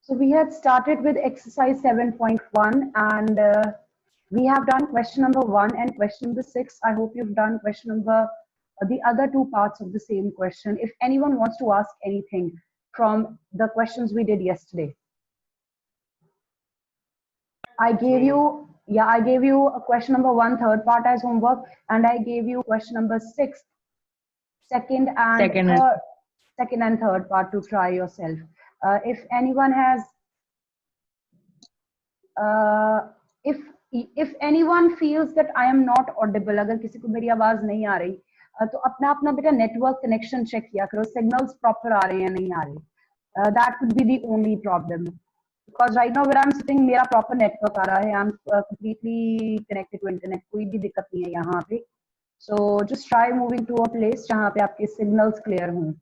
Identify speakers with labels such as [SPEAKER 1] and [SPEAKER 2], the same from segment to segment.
[SPEAKER 1] So we had started with exercise 7.1 and we have done question number 1 and question number 6. I hope you've done question number the other two parts of the same question. If anyone wants to ask anything from the questions we did yesterday. I gave you a question number 1 third part as homework, and I gave you question number 6 second and third part to try yourself. If anyone has if anyone feels that I am not audible, अगर किसी को मेरी आवाज नहीं आ रही तो अपना बेटा नेटवर्क कनेक्शन चेक किया करो, सिग्नल्स प्रॉपर आ रहे हैं नहीं आ रहे. That could be the only problem because right now where I'm sitting मेरा प्रॉपर नेटवर्क आ रहा है. I'm completely connected to internet, कोई भी दिक्कत नहीं है यहाँ पे. So just try moving to a place जहाँ पे आपके signals clear हों.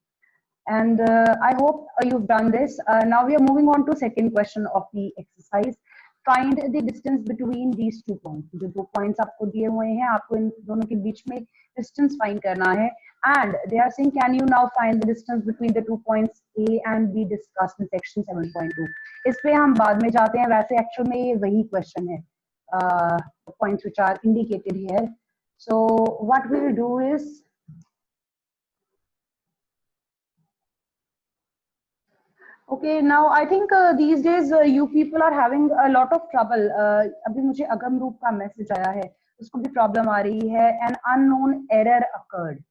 [SPEAKER 1] And I hope you've done this. Now we are moving on to second question of the exercise. Find the distance between these 2 points. जो 2 points आपको दिए हुए हैं, आपको इन दोनों के बीच में distance find करना है. And they are saying, can you now find the distance between the 2 points A and B discussed in section 7.2? इस पे हम बाद में जाते हैं. वैसे actual में ये वही question है. Points which are indicated here. So what we will do is okay, now I think these days you people are having a lot of trouble. अभी मुझे अगम रूप का मैसेज आया है, उसको भी प्रॉब्लम आ रही है. An unknown error occurred.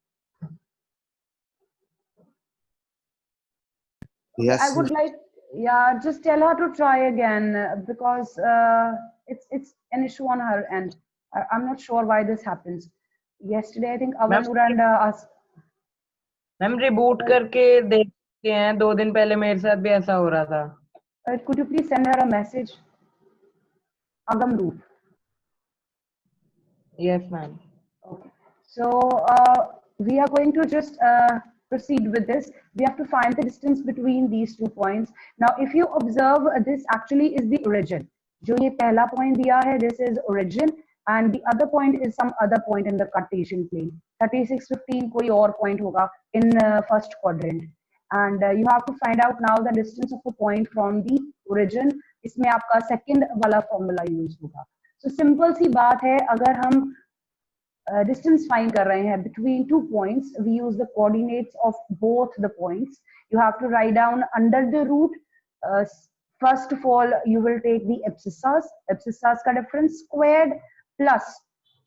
[SPEAKER 2] Yes.
[SPEAKER 1] I would like, just tell her to try again because it's an issue on her end. I'm not sure why this happens. Yesterday I think Avanur and us.
[SPEAKER 3] Ma'am reboot करके देखते हैं. 2 दिन पहले मेरे साथ भी ऐसा हो रहा था.
[SPEAKER 1] Could you please send her a message? Agam Roop.
[SPEAKER 3] Yes, ma'am.
[SPEAKER 1] Okay. So we are going to just proceed with this. We have to find the distance between these 2 points. Now, if you observe, this actually is the origin. जो ये पहला point दिया है, this is origin, and the other point is some other point in the Cartesian plane. 3615 कोई और point होगा in first quadrant. And you have to find out now the distance of a point from the origin. इसमें आपका second वाला formula use होगा. So simple सी बात है, अगर हम distance find कर रहे हैं between 2 points, we use the coordinates of both the points. You have to write down under the root. First of all, you will take the abscissas का difference squared plus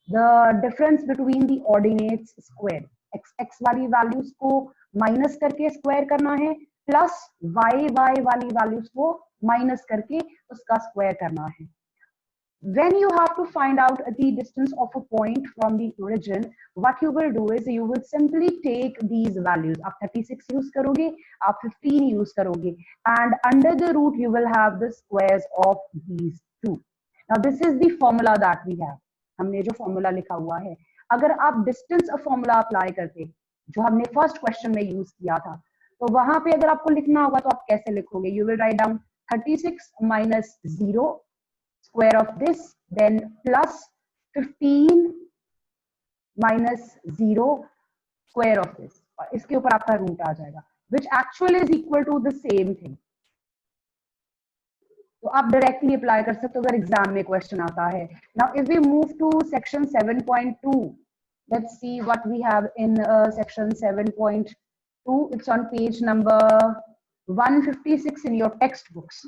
[SPEAKER 1] the difference between the ordinates squared. x वाली values को minus करके square करना है plus y वाली values को minus करके उसका square करना है. When you have to find out the distance of a point from the origin, what you will do is you will simply take these values. आप 36 use करोगे, आप 15 use करोगे, and under the root you will have the squares of these two. Now this is the formula that we have. हमने जो formula लिखा हुआ है, अगर आप distance formula apply करते, जो हमने first question में use किया था, तो वहां पे अगर आपको लिखना होगा तो आप कैसे लिखोगे? You will write down 36 minus 0 square of this, then plus 15 minus 0 square of this. और इसके ऊपर आपका रूट आ जाएगा, which actually is equal to the same thing. तो आप डायरेक्टली अप्लाई कर सकते हो अगर एग्जाम में क्वेश्चन आता है. Now if we move to section 7.2, let's see what we have in section 7.2. It's on page number 156 in your textbooks.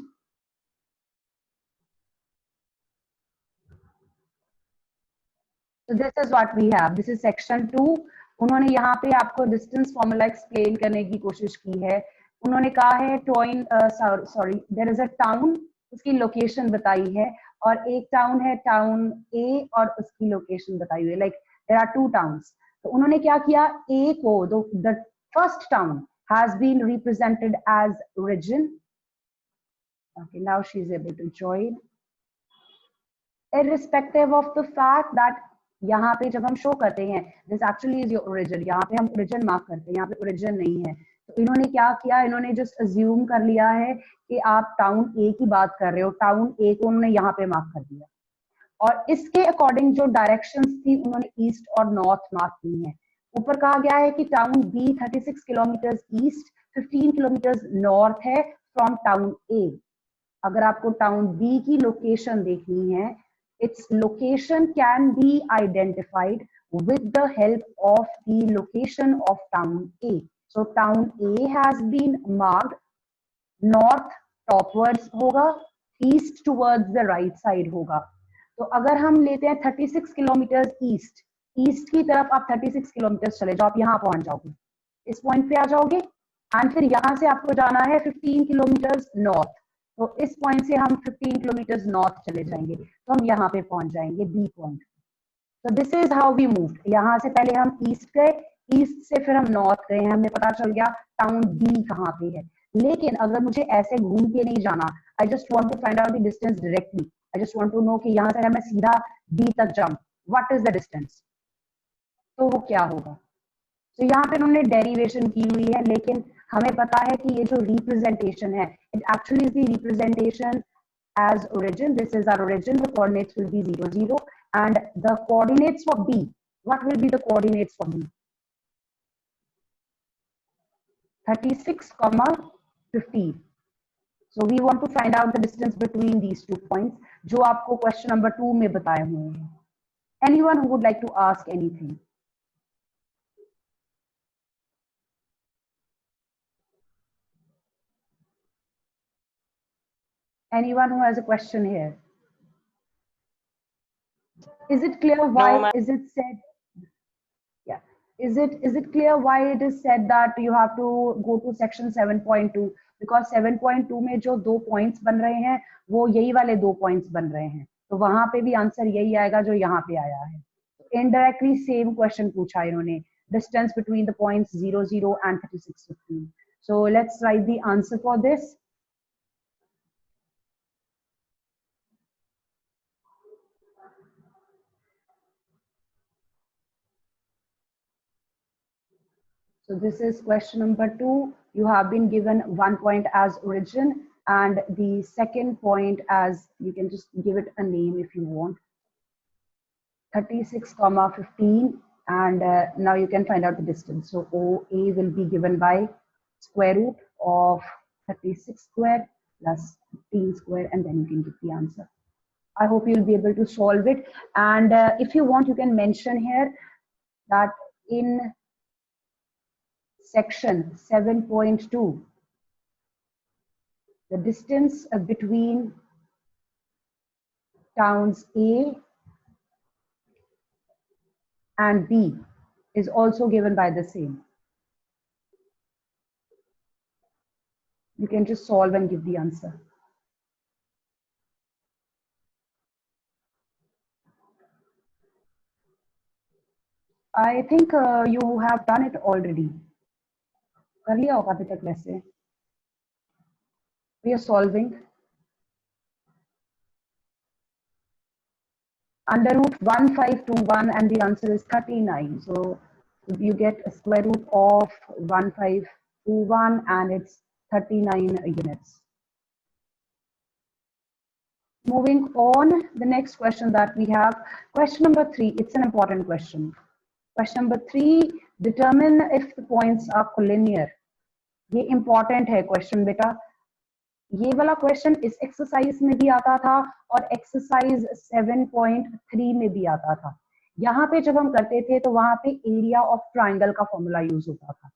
[SPEAKER 1] So this is what we have. This is section 2. उन्होंने यहाँ पे आपको distance formula explain करने की कोशिश की है. उन्होंने कहा है देयर इज अ टाउन, उसकी लोकेशन बताई है, और एक टाउन है टाउन ए और उसकी लोकेशन बताई हुई है. Like there are 2 towns. तो उन्होंने क्या किया, ए को the first town has been represented as origin. Okay, now she is able to join. Irrespective of the fact that यहाँ पे जब हम शो करते हैं this actually is your origin, यहाँ पे हम ओरिजिन मार्क करते हैं, यहाँ पे ओरिजिन नहीं है. तो इन्होंने क्या किया, इन्होंने जस्ट अज्यूम कर लिया है कि आप टाउन ए की बात कर रहे हो. टाउन ए को उन्होंने यहाँ पे मार्क कर दिया, और इसके अकॉर्डिंग जो डायरेक्शंस थी उन्होंने ईस्ट और नॉर्थ मार्क की हैं. ऊपर कहा गया है कि town B 36 kilometre east, 15 kilometre north है फ्रॉम टाउन ए. अगर आपको टाउन बी की लोकेशन देखनी है, its location can be identified with the help of the location of town A. So town A has been marked north टॉपवर्ड्स होगा, east towards the right side होगा. तो अगर हम लेते हैं 36 किलोमीटर ईस्ट, ईस्ट की तरफ आप 36 किलोमीटर चले जाओ, आप यहाँ पहुंच जाओगे, इस पॉइंट पे आ जाओगे. एंड फिर यहाँ से आपको जाना है 15 किलोमीटर नॉर्थ, तो इस पॉइंट से हम 15 किलोमीटर नॉर्थ चले जाएंगे, तो हम यहाँ पे पहुंच जाएंगे बी पॉइंट. तो this is how we moved. यहाँ से पहले हम ईस्ट गए, ईस्ट से फिर हम नॉर्थ गए, हमें पता चल गया टाउन बी कहाँ पे है. लेकिन अगर मुझे ऐसे घूम के नहीं जाना, I just want to find out the distance directly, I just want to know कि यहाँ से अगर मैं सीधा बी तक जाऊं, व्हाट इज द डिस्टेंस, तो वो क्या होगा. तो यहाँ पे उन्होंने डेरिवेशन की हुई है, लेकिन हमें पता है कि ये जो रिप्रेजेंटेशन है, it actually is the representation as origin. This is our origin. The coordinates will be 0 0, and the coordinates for B, what will be the coordinates for B? 36 comma 15. So we want to find out the distance between these 2 points, जो आपको question number 2 में बताए हुए हैं. Anyone who would like to ask anything? Anyone who has a question here? Is it clear why is it said? Yeah. Is it clear why it is said that you have to go to section 7.2? Because 7.2 में जो 2 points बन रहे हैं, वो यही वाले 2 points बन रहे हैं, तो वहां पे भी आंसर यही आएगा जो यहाँ पे आया है. Indirectly same question पूछा इन्होंने, distance between the points 0 0 and 36 15. So let's write the answer for this. So this is question number 2. You have been given 1 point as origin and the second point as, you can just give it a name if you want, 36 comma 15, and now you can find out the distance. So OA will be given by square root of 36 square plus 15 square, and then you can get the answer. I hope you'll be able to solve it. And if you want, you can mention here that in section 7.2, the distance between towns A and B is also given by the same. You can just solve and give the answer. I think you have done it already. कर लिया होगा अभी तक वैसे. We are solving. Under root 1521 and the answer is 39. So you get a square root of 1521 and it's 39 units. Moving on, the next question that we have, question number 3, it's an important question. Question number 3, determine if the points are collinear. ये important है question बेटा. ये वाला question इस exercise में भी आता था और एक्सरसाइज 7.3 में भी आता था. यहाँ पे जब हम करते थे तो वहां पे एरिया ऑफ ट्राइंगल का फॉर्मूला यूज होता था.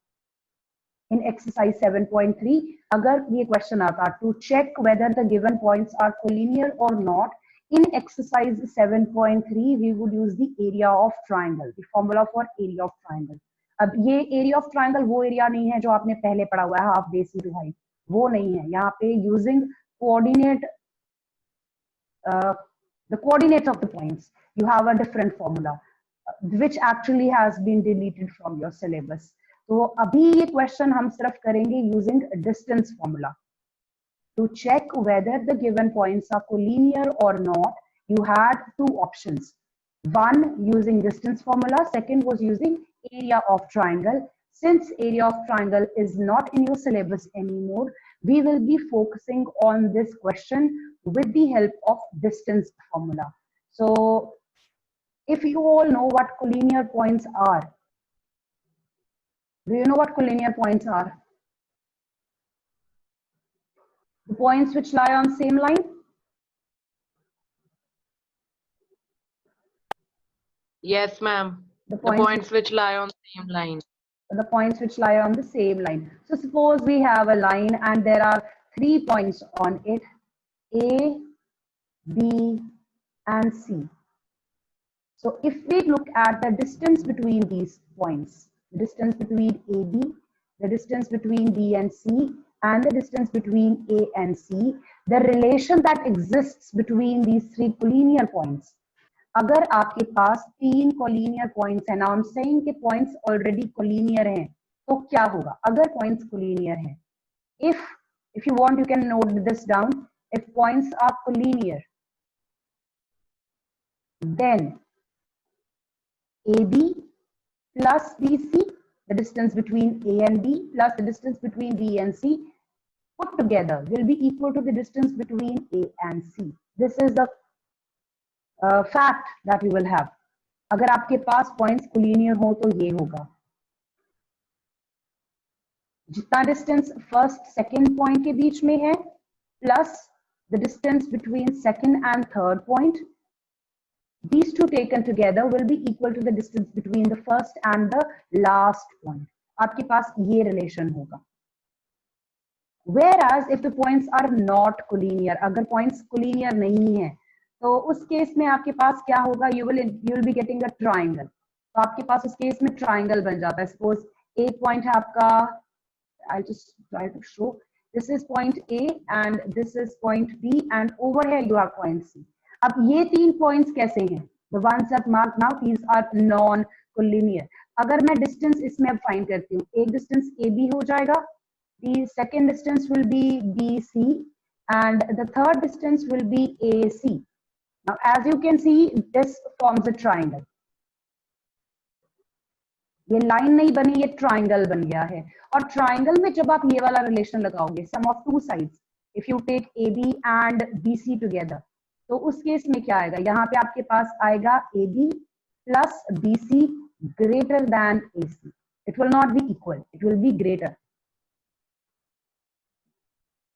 [SPEAKER 1] इन एक्सरसाइज 7.3 अगर ये क्वेश्चन आता, to check whether the given points are collinear और not, in exercise 7.3 we would use the area of triangle, the formula for area of triangle. अब ये area of triangle वो area नहीं है जो आपने पहले पढ़ा हुआ है हाफ बेस टू हाइट, वो नहीं है. यहाँ पे using coordinate, the coordinates of the points, you have a different formula which actually has been deleted from your syllabus. तो अभी ये क्वेश्चन हम सिर्फ करेंगे using distance formula. To check whether the given points are collinear or not, you had 2 options. One using distance formula, second was using area of triangle. Since area of triangle is not in your syllabus anymore, we will be focusing on this question with the help of distance formula. So if you all know what collinear points are, do you know what collinear points are? The points which lie on same line.
[SPEAKER 3] Yes, ma'am.
[SPEAKER 1] The
[SPEAKER 3] The
[SPEAKER 1] points
[SPEAKER 3] points which lie on the same line.
[SPEAKER 1] the points which lie on the same line. So suppose we have a line and there are 3 points on it, A, B, and C. So if we look at the distance between these points, the distance between AB, the distance between B and C, and the distance between A and C, the relation that exists between these 3 collinear points. अगर आपके पास 3 collinear points है, now I'm saying कि points already collinear हैं, तो क्या होगा अगर points collinear हैं? If you want, you can note this down. If points are collinear, then AB plus BC, the distance between A and B plus the distance between B and C put together will be equal to the distance between A and C. This is the fact that you will have. अगर आपके पास points collinear हो तो ये होगा. जितना distance first second point के बीच में है plus the distance between second and third point, these two taken together will be equal to the distance between the first and the last point. आपके पास ये relation होगा. Whereas if the points are not collinear, अगर points collinear नहीं है, तो उस case में आपके पास क्या होगा? You will be getting a triangle. तो आपके पास उस केस में triangle बन जाता है. Suppose A point है आपका, I'll just try to show. This is point A and this is point B and over here you have point C. अब ये 3 points कैसे हैं? The ones that marked now, these are non-collinear. अगर मैं distance इसमें अब find करती हूँ, एक distance AB हो जाएगा, the second distance will be BC and the third distance will be AC. Now as you can see, this forms a triangle. ये लाइन नहीं बनी, ये ट्राइंगल बन गया है. और ट्राइंगल में जब आप ये वाला रिलेशन लगाओगे, sum of two sides, if you take AB and BC together, तो उस केस में क्या आएगा? यहाँ पे आपके पास आएगा AB plus BC greater than AC. It will not be equal, it will be greater.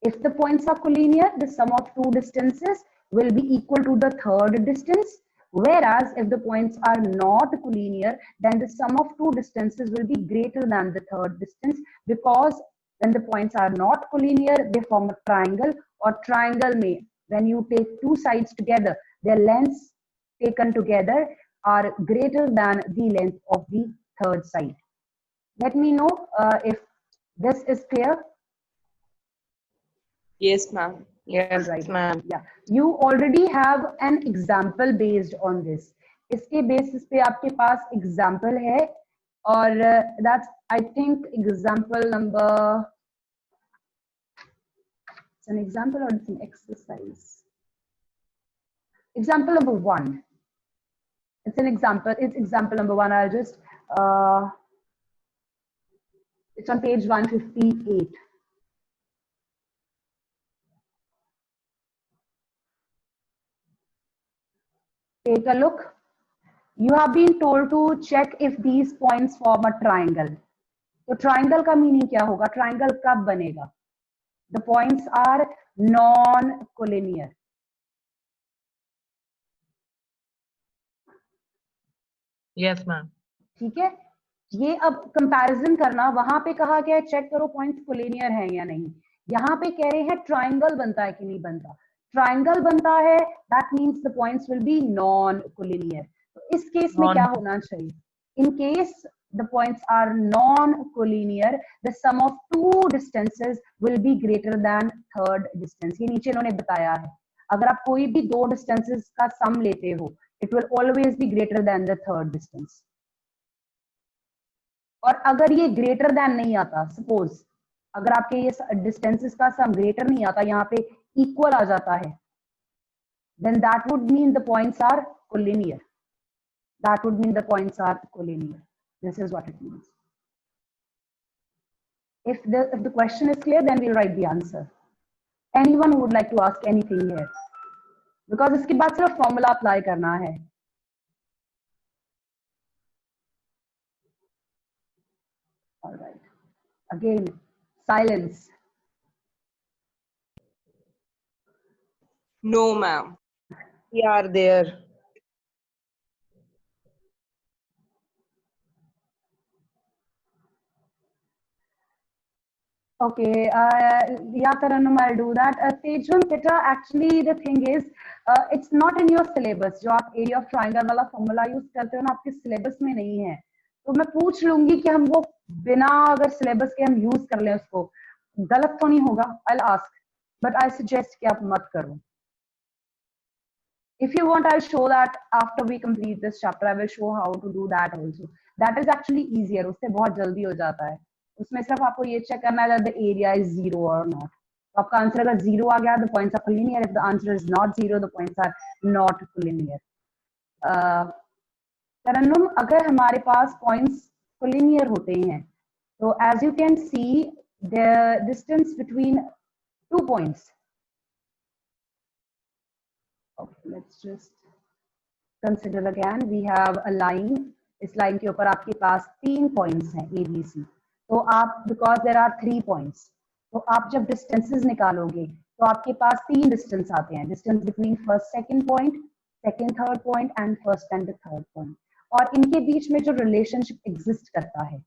[SPEAKER 1] If the points are collinear, the sum of two distances will be equal to the third distance. Whereas if the points are not collinear, then the sum of two distances will be greater than the third distance, because when the points are not collinear, they form a triangle, or triangle may, when you take two sides together, their lengths taken together are greater than the length of the third side. Let me know if this is clear.
[SPEAKER 2] Yes, ma'am.
[SPEAKER 3] Yes,
[SPEAKER 1] Right.
[SPEAKER 3] ma'am.
[SPEAKER 1] Yeah, you already have an example based on this. इसके basis पे आपके पास example है, और that's I think example number. It's an example or it's an exercise. Example number 1. It's an example. It's example number 1. I'll just. It's on page 158. Take a look. You have been told to check if these points form a triangle. तो triangle का meaning क्या होगा? Triangle कब बनेगा? The points are non-collinear.
[SPEAKER 3] Yes, ma'am.
[SPEAKER 1] ठीक है, ये अब कंपैरिजन करना, वहां पे कहा गया है चेक करो पॉइंट्स कोलिनियर हैं या नहीं. यहाँ पे कह रहे हैं ट्राइंगल बनता है कि नहीं बनता. ट्राइंगल बनता है, that means the points will be non collinear. तो इस केस में क्या होना चाहिए? In case the points are non-collinear, the sum of two distances will be greater than third distance. ये नीचे इन्होंने बताया है. अगर आप कोई भी दो distances का sum लेते हो, it will always be greater than the third distance. और अगर ये greater than नहीं आता, suppose अगर आपके ये distances का sum greater नहीं आता, यहाँ पे equal आ जाता है, then that would mean the points are collinear. That would mean the points are collinear. This is what it means. If the question is clear, then we'll write the answer. Anyone who would like to ask anything here? Because इसके बाद सिर्फ formula apply करना है. All right. Again, silence.
[SPEAKER 3] No, ma'am. We are there.
[SPEAKER 1] Okay, yeah, Taranum, I'll do that. Tejun, Pita, actually, the thing is, it's not in your syllabus. जो आप area of triangle वाला formula use करते हो ना, आपके syllabus में नहीं है. तो मैं पूछ लूंगी कि हम वो बिना अगर syllabus के हम use कर लें उसको, गलत तो नहीं होगा? I'll ask, but I suggest कि आप मत करो. If you want, I'll show that after we complete this chapter. I will show how to do that also. That is actually easier. उससे बहुत जल्दी हो जाता है. उसमें सिर्फ आपको ये चेक करना है that the area is zero or not. तो आपका आंसर अगर जीरो आ गया, the points are collinear. If the answer is not zero, the points are not collinear. तरन्नुम, अगर हमारे पास points collinear होते हैं, तो as you can see, the distance between 2 points. Okay, let's just consider again. We have a line. इस line के ऊपर आपके पास 3 points हैं ए बी सी. तो आप बिकॉज देयर आर 3 पॉइंट्स, तो आप जब डिस्टेंसेस निकालोगे तो आपके पास 3 डिस्टेंस आते हैं. Distance between first second point, second third point and first and the third point. और इनके बीच में जो रिलेशनशिप एग्जिस्ट करता है,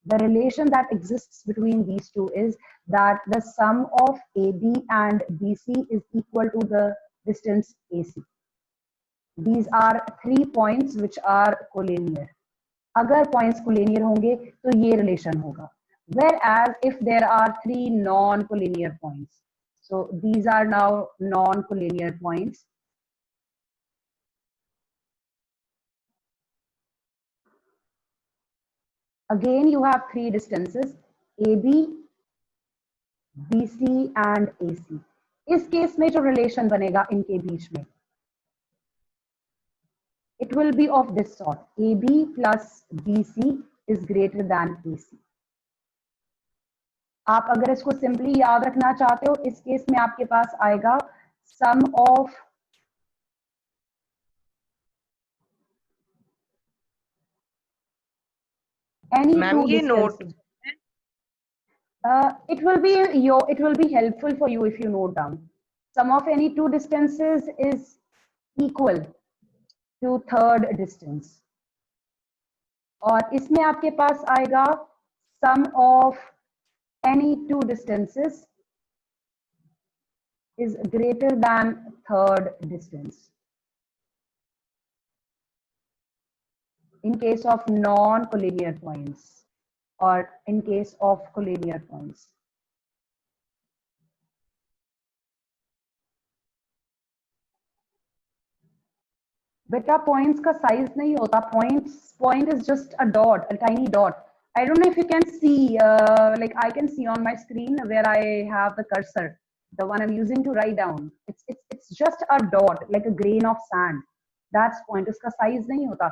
[SPEAKER 1] the relation that exists between these two is that the sum of AB and BC is equal to the distance AC. These are 3 points which are collinear. अगर points collinear होंगे तो ये relation होगा. Whereas if there are 3 non-collinear points, so these are now non-collinear points. Again, you have 3 distances: AB, BC and AC. इस case में जो relation बनेगा इनके बीच में, it will be of this sort: AB plus BC is greater than AC. आप अगर इसको simply याद रखना चाहते हो, इस केस में आपके पास आएगा सम of any two distances. It will be helpful for you if you note down. Sum of any two distances is equal to third distance. और इसमें आपके पास आएगा sum of any two distances is greater than third distance. In case of non-collinear points or in case of collinear points. बेटा points का size नहीं होता. Point is just a dot, a tiny dot. I don't know if you can see, like I can see on my screen where I have the cursor, the one I'm using to write down. It's just a dot, like a grain of sand. That's point. उसका size नहीं होता.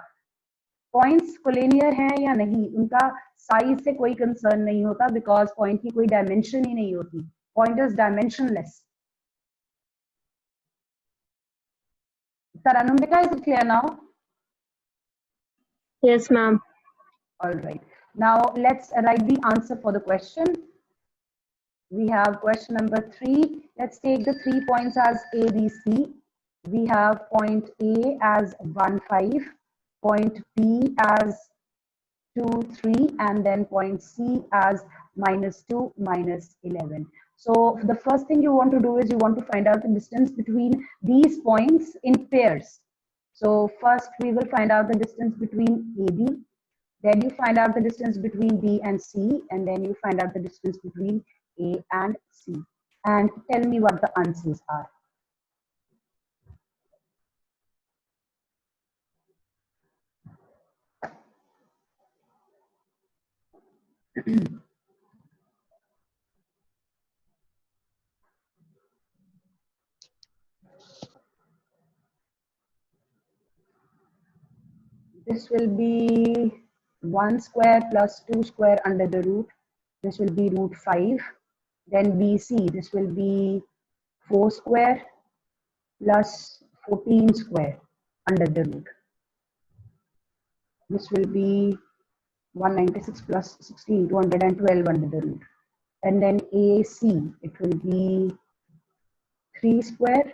[SPEAKER 1] Points collinear हैं या नहीं, उनका size से कोई concern नहीं होता, because point की कोई dimension ही नहीं होती. Point is dimensionless. Taranum, is it clear now?
[SPEAKER 2] Yes, ma'am.
[SPEAKER 1] All right. Now let's write the answer for the question. We have question number 3. Let's take the 3 points as A, B, C. We have point A as 1, 5, point B as 2, 3, and then point C as -2, -11. So the first thing you want to do is you want to find out the distance between these points in pairs. So first we will find out the distance between AB, then you find out the distance between B and C, and then you find out the distance between A and C. And tell me what the answers are. This will be 1 square plus 2 square under the root. This will be root 5. Then BC, this will be 4 square plus 14 square under the root. This will be 196 plus 16, 212 under the root. And then AC, it will be 3 square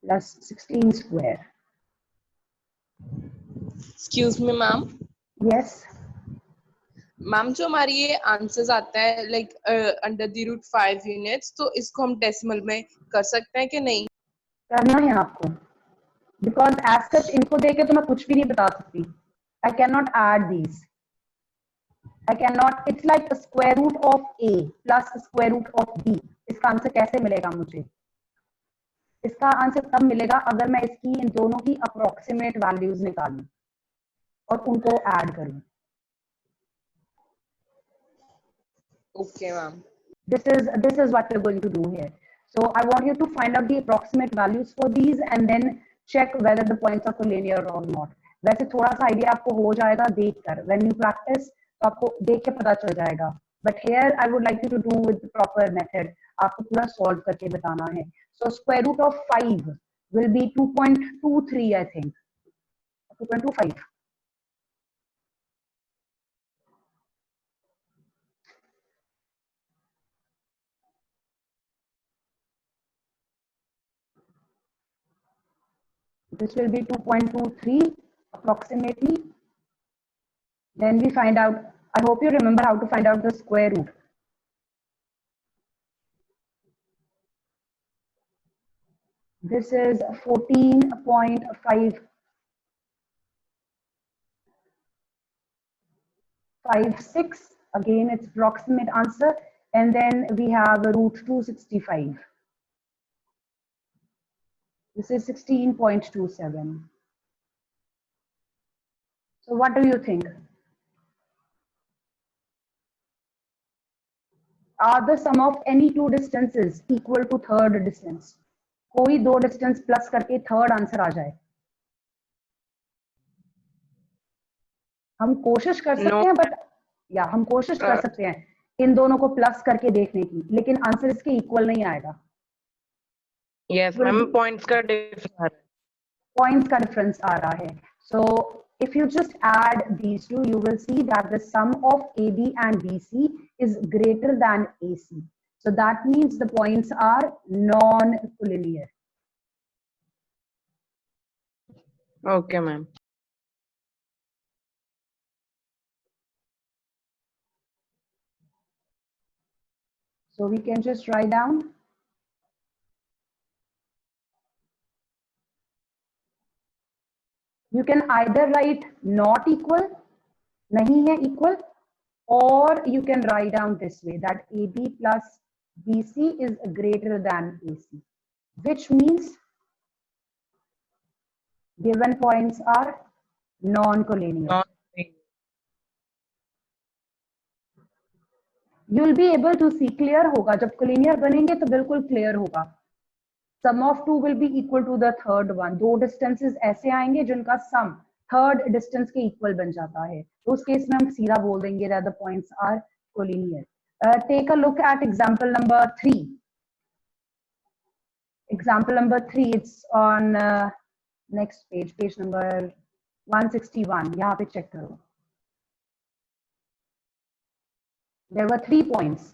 [SPEAKER 1] plus 16 square.
[SPEAKER 2] Excuse me, ma'am.
[SPEAKER 1] Yes.
[SPEAKER 2] Ma'am जो हमारी ये answers आता है like under the root 5 units, तो इसको हम decimal में कर सकते हैं कि नहीं?
[SPEAKER 1] करना है आपको, बिकॉज एज सच इनको देके तो मैं कुछ भी नहीं बता सकती. I can not add these. I cannot. It's like a square root of a plus square root of b. इसका आंसर कैसे मिलेगा मुझे? इसका आंसर तब मिलेगा अगर मैं इसकी इन दोनों की अप्रोक्सीमेट वैल्यूज निकालूं और उनको ऐड करूं.
[SPEAKER 2] Okay, ma'am.
[SPEAKER 1] This is what we're going to do here. So I want you to find out the approximate values for these and then check whether the points are collinear or not. वैसे थोड़ा सा idea आपको हो जाएगा देखकर. When you practice, तो आपको देख के पता चल जाएगा. But here I would like you to do with the proper method. आपको पूरा solve करके बताना है. So square root of 5 will be 2.23, I think. 2.25. This will be 2.23 approximately. Then we find out, I hope you remember how to find out the square root. This is 14.556. Again, it's approximate answer. And then we have root 265. This is 16.27. So what do you think? Are the sum of any two distances equal to third distance? कोई दो distance plus करके third answer आ जाए. हम कोशिश कर सकते हैं, but या हम कोशिश कर सकते हैं इन दोनों को प्लस करके देखने की, लेकिन आंसर इसके इक्वल नहीं आएगा.
[SPEAKER 3] यस मैम, पॉइंट्स का
[SPEAKER 1] डिफरेंस आ रहा है. सो if you just add these two, you will see that the sum of AB and BC is greater than AC. So that means the points are non-collinear.
[SPEAKER 3] Okay, ma'am.
[SPEAKER 1] So we can just write down. You can either write not equal, nahi hai equal, or you can write down this way that AB plus BC is greater than AC, which means given points are non-collinear. You'll be able to see, clear होगा जब collinear बनेंगे तो बिल्कुल clear होगा. Sum of two will be equal to the third one. दो distances ऐसे आएंगे जिनका sum third distance के equal बन जाता है. तो उस केस में हम सीधा बोल देंगे that the points are collinear. Take a look at example number 3. Example number 3, it's on next page, page number 161. यहाँ पे check करो. There were 3 points.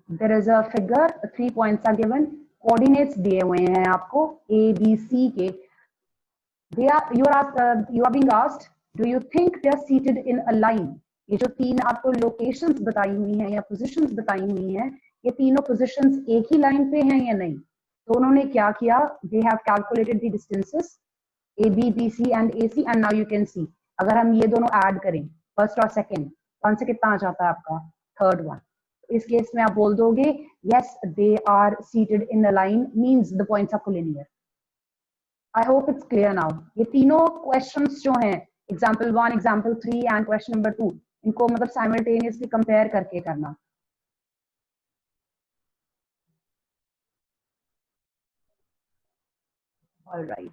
[SPEAKER 1] There is a figure, 3 points are given. Coordinates दिए हुए हैं आपको A, B, C के. You are being asked, do you think they are seated in a line? ये जो तीन आपको locations बताई हुई हैं या positions बताई हुई हैं, ये तीनों positions एक ही line पे हैं या नहीं? तो उन्होंने क्या किया? They have calculated the distances A, B, B, C and AC, and now you can see. अगर हम ये दोनों add करें, first और second, कौन से कितना आ जाता है आपका? Third one. इस केस में आप बोल दोगे yes, they are seated in a line, means the points are collinear. I hope it's clear now. ये तीनों questions जो हैं, example 1, example 3 and question number 2, इनको मतलब simultaneously compare करके करना. All right.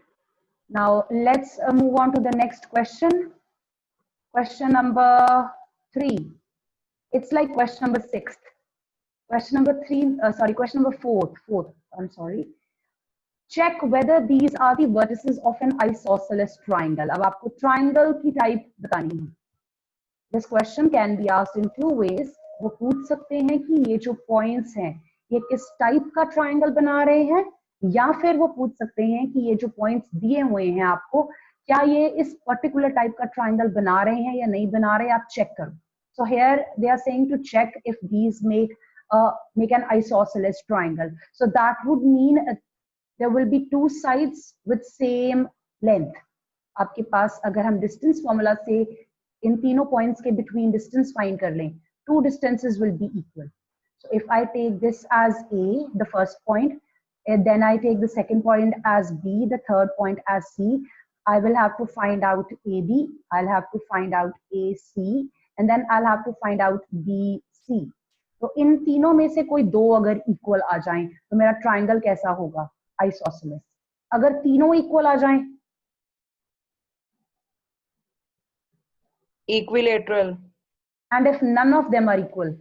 [SPEAKER 1] Now let's move on to the next question. Question number 3. It's like question number 6. Question number 4. I'm sorry. Check whether these are the vertices of an isosceles triangle. अब आपको triangle की type बतानी है. This question can be asked in 2 ways. वो पूछ सकते हैं कि ये जो points हैं, ये किस टाइप का ट्राइंगल बना रहे हैं, या फिर वो पूछ सकते हैं कि ये जो पॉइंट्स दिए हुए हैं आपको, क्या ये इस पर्टिकुलर टाइप का ट्राइंगल बना रहे हैं या नहीं बना रहे, आप चेक करो. So here they are saying to check if these make an isosceles triangle. So that would mean there will be two sides with same length. आपके पास अगर हम डिस्टेंस फॉर्मूला से इन तीनों पॉइंट्स के बिटवीन डिस्टेंस फाइंड कर लें, two distances will be equal. So if I take this as A, the first point, and then I take the second point as B, the third point as C, I will have to find out AB, I'll have to find out AC, and then I'll have to find out BC. तो इन तीनों में से कोई दो अगर equal आ जाएं तो मेरा ट्राइंगल कैसा होगा, आइसोसेलेस. अगर तीनों इक्वल आ जाएं,
[SPEAKER 3] equilateral.
[SPEAKER 1] and if none of them are equal,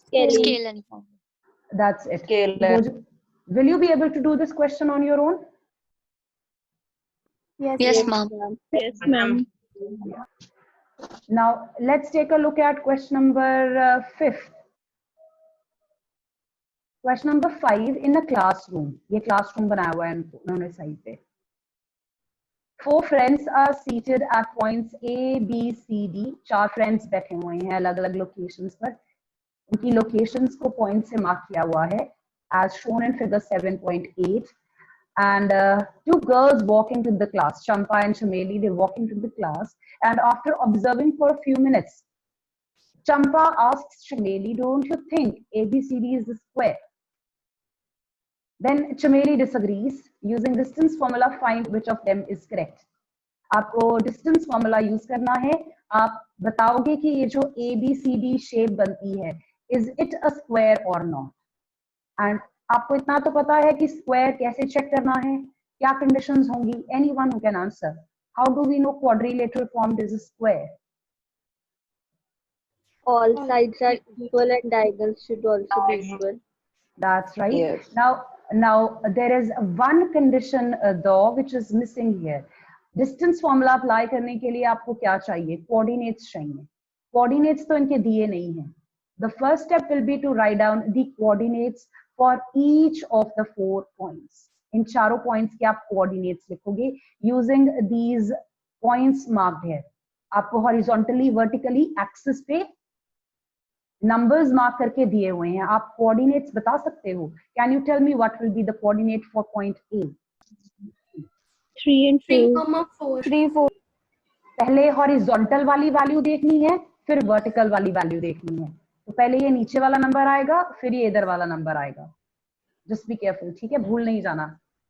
[SPEAKER 4] Scalar.
[SPEAKER 1] that's it.
[SPEAKER 3] Scalar.
[SPEAKER 1] Will you be able to do this question on your own?
[SPEAKER 4] Yes, ma'am.
[SPEAKER 2] Yes, ma'am.
[SPEAKER 1] Now let's take a look at question number 5. Question number 5, in a classroom. ये classroom बनाया हुआ है उन्होंने side पे. 4 friends are seated at points A, B, C, D. 4 friends बैठे हुए हैं अलग अलग locations पर. उनकी locations को point से mark किया हुआ है as shown in figure 7.8. And 2 girls walk into the class, Champa and Chameli, they walk into the class, and after observing for a few minutes, Champa asks Chameli, don't you think ABCD is a square? Then Chameli disagrees. Using distance formula, find which of them is correct. आपको distance formula use करना है. आप बताओगे कि ये जो ABCD shape बनती है, is it a square or not? And आपको इतना तो पता है कि स्क्वायर कैसे चेक करना है, क्या कंडीशंस होंगी. Anyone who can answer. How do we know quadrilateral formed is a square?
[SPEAKER 5] All sides are equal and diagonals should also be equal.
[SPEAKER 1] That's right.
[SPEAKER 3] Yes.
[SPEAKER 1] Now there is one condition though which is missing here. Distance formula apply करने के लिए आपको क्या चाहिए, coordinates चाहिए. Coordinates तो इनके दिए नहीं हैं. The first step will be to write down the coordinates for each of the 4 points. इन चारों पॉइंट्स के आप कोऑर्डिनेट्स लिखोगे using these points marked here. आपको हॉरिजॉन्टली वर्टिकली एक्सिस पे नंबर्स मार्क करके दिए हुए हैं. आप कोऑर्डिनेट्स बता सकते हो. Can you tell me what will be the coordinate for point A?
[SPEAKER 5] 3 and
[SPEAKER 4] 4. 3, 4.
[SPEAKER 1] पहले हॉरिजॉन्टल वाली वैल्यू देखनी है, फिर वर्टिकल वाली वैल्यू देखनी है. तो पहले ये नीचे वाला नंबर आएगा, फिर ये इधर वाला नंबर आएगा. जस्ट बी केयरफुल, ठीक है, भूल नहीं जाना,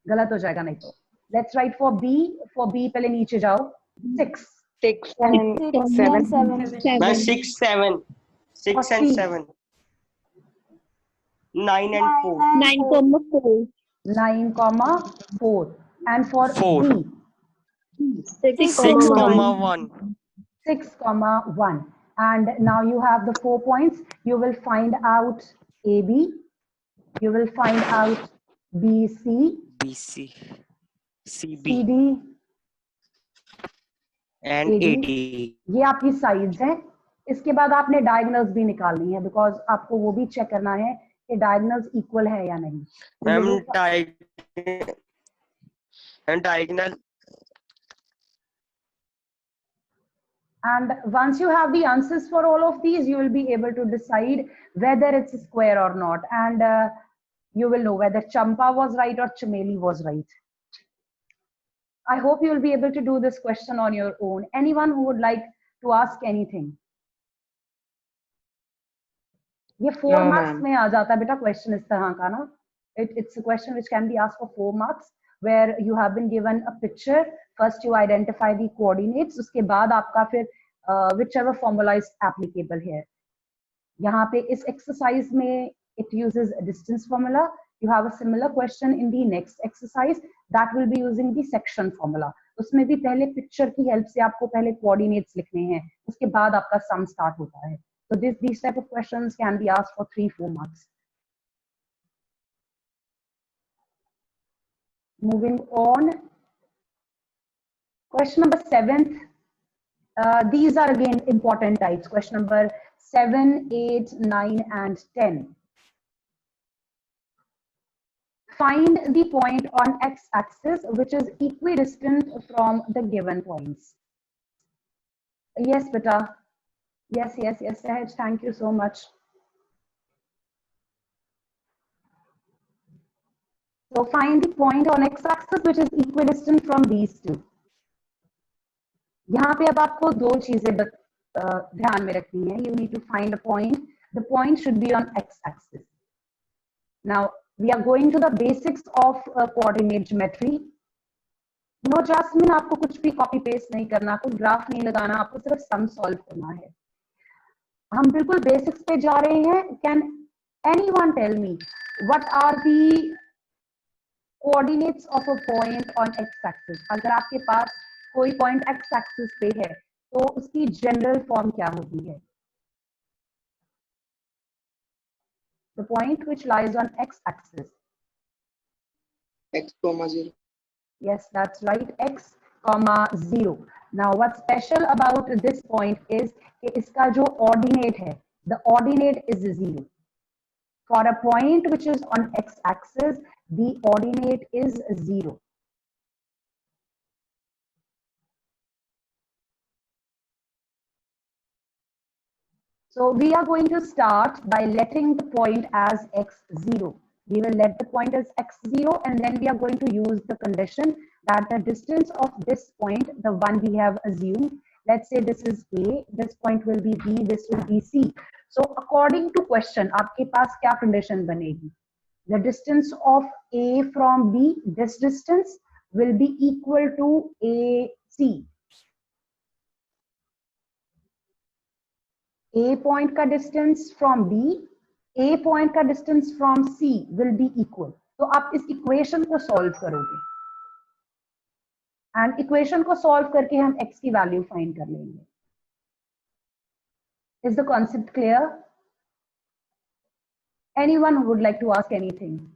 [SPEAKER 1] गलत हो जाएगा नहीं तो. Let's write for B. For B पहले नीचे जाओ. 6
[SPEAKER 3] 6 and 7.
[SPEAKER 6] 6, 7. 6 and 7. 9 and 4.
[SPEAKER 5] 9,4.
[SPEAKER 1] 9,4. And for
[SPEAKER 6] 4.
[SPEAKER 1] B,
[SPEAKER 5] 6,
[SPEAKER 6] 6,1.
[SPEAKER 1] 6,1. And now you have the 4 points. You will find out AB. You will find out BC,
[SPEAKER 6] BC. CB.
[SPEAKER 1] CD,
[SPEAKER 6] And
[SPEAKER 1] AD.
[SPEAKER 6] AD.
[SPEAKER 1] ये आपकी sides हैं. इसके बाद आपने diagonals भी निकालनी है, बिकॉज आपको वो भी चेक करना है कि डायगोनल्स इक्वल है या नहीं.
[SPEAKER 6] Diagonal.
[SPEAKER 1] And once you have the answers for all of these, you will be able to decide whether it's a square or not. And you will know whether Champa was right or Chameli was right. I hope you will be able to do this question on your own. Anyone who would like to ask anything? ये 4
[SPEAKER 3] No,
[SPEAKER 1] marks
[SPEAKER 3] ma'am.
[SPEAKER 1] में आ जाता है बेटा question इस तरह का ना. It's a question which can be asked for 4 marks, where you have been given a picture. First you identify the coordinates, उसके बाद आपका फिर whichever formula is applicable here. यहाँ पे इस exercise में it uses a distance formula. You have a similar question in the next exercise that will be using the section formula. उसमें भी पहले picture की help से आपको पहले coordinates लिखने हैं, उसके बाद आपका sum start होता है. So these type of questions can be asked for 3-4 marks. Moving on. Question number 7. These are again important types. Question number 7, 8, 9, and 10. find the point on x-axis which is equidistant from the given points. Yes, beta. Yes, Sahaj, thank you so much. So find the point on x-axis which is equidistant from these two. यहाँ पे अब आपको दो चीजें ध्यान में रखनी है. You need to find a point. The point should be on x-axis. Now we are going to the basics of coordinate geometry. No, Jasmine, आपको कुछ भी copy paste नहीं करना, आपको ग्राफ नहीं लगाना, आपको सिर्फ सम सॉल्व करना है. हम बिल्कुल बेसिक्स पे जा रहे हैं. Can anyone tell me what are the coordinates of a point on x-axis? अगर आपके पास कोई पॉइंट x-axis पे है तो उसकी जनरल फॉर्म क्या होती है? The point which lies on x-axis.
[SPEAKER 7] x, 0.
[SPEAKER 1] Yes, that's right. X, 0. Now, what's special about this point is कि इसका जो ordinate है, the ordinate is 0. For a point which is on x-axis, the ordinate is 0. So we are going to start by letting the point as x0. We will let the point as x0 and then we are going to use the condition that the distance of this point, the one we have assumed, let's say this is A, this point will be B, this will be C. So according to question, आपके पास क्या condition बनेगी? The distance of A from B, this distance will be equal to AC. A point का distance from B, A point का distance from C will be equal. तो आप इस equation को solve करोगे. And equation को solve करके हम x की value find कर लेंगे. Is the concept clear? Anyone who would like to ask anything?